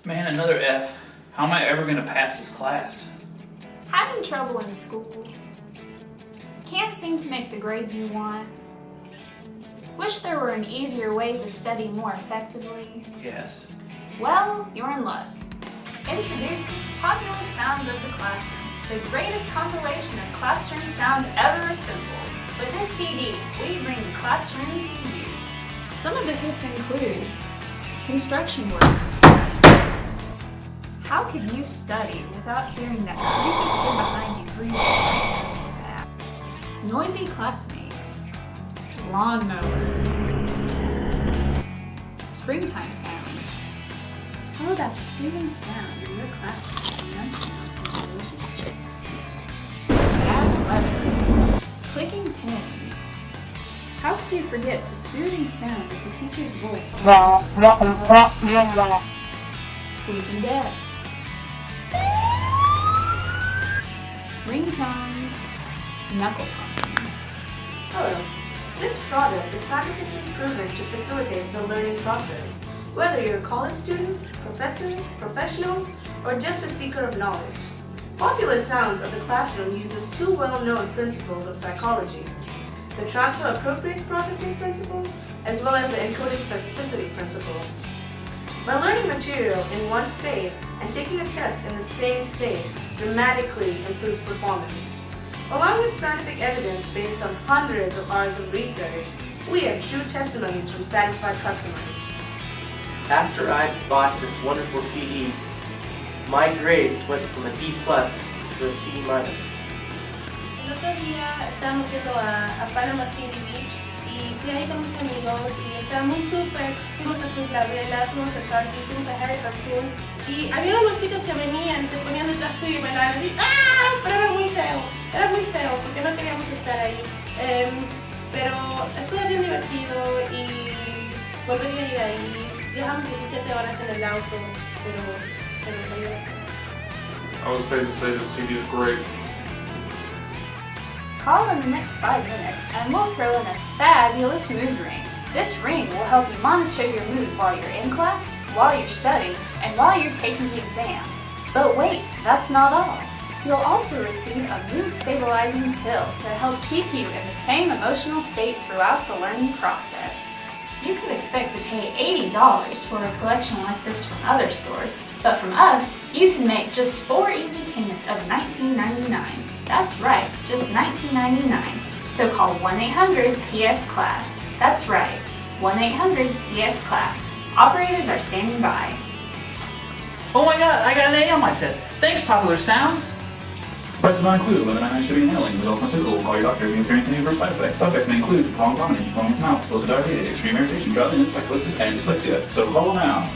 Man, another F. How am I ever gonna pass this class? Having trouble in school? Can't seem to make the grades you want? Wish there were an easier way to study more effectively? Yes. Well, you're in luck. Introducing Popular Sounds of the Classroom, the greatest compilation of classroom sounds ever assembled. With this CD, we bring the classroom to you. Some of the hits include construction work. How could you study without hearing that creepy kid behind you breathing? Noisy classmates. Lawnmower. Springtime sounds. How about the soothing sound of your classmates munching on some delicious chips? Bad weather. Clicking pen. How could you forget the soothing sound of the teacher's voice? Squeaky desk. Ringtones. Knuckle pumping. Hello. This product is scientifically proven to facilitate the learning process, whether you're a college student, professor, professional, or just a seeker of knowledge. Popular Sounds of the Classroom uses two well-known principles of psychology: the transfer appropriate processing principle, as well as the encoding specificity principle. By learning material in one state and taking a test in the same state dramatically improves performance. Along with scientific evidence based on hundreds of hours of research, we have true testimonies from satisfied customers. After I bought this wonderful CD, my grades went from a D+ to a C-. El otro día estábamos yendo a Panama City Beach y fui ahí con mis amigos y estábamos súper, fuimos a Club La Vela, fuimos a Sharky's, fuimos a Harry Cartoons y había unos chicos que venían y se ponían detrás tuyo y bailaban así, ¡ah! Pero era muy feo porque no queríamos estar ahí. Pero estuvo bien divertido y volvería a ir ahí. Viajamos 17 horas en el auto, pero valió la pena. I was paid to say this CD is great. Call in the next 5 minutes and we'll throw in a fabulous mood ring. This ring will help you monitor your mood while you're in class, while you're studying, and while you're taking the exam. But wait, that's not all. You'll also receive a mood-stabilizing pill to help keep you in the same emotional state throughout the learning process. You can expect to pay $80 for a collection like this from other stores, but from us, you can make just 4 easy payments of $19.99. That's right, just $19.99. So call 1-800-PS-CLASS. That's right, 1-800-PS-CLASS. Operators are standing by. Oh my god, I got an A on my test. Thanks, Popular Sounds. Prices not include limited shipping and handling. Results not typical. Call your doctor if you experience any adverse side effects. Side effects may include prolonged vomiting, foaming mouth, explosive diarrhea, extreme irritation, drowsiness, psychosis, and dyslexia. So call now.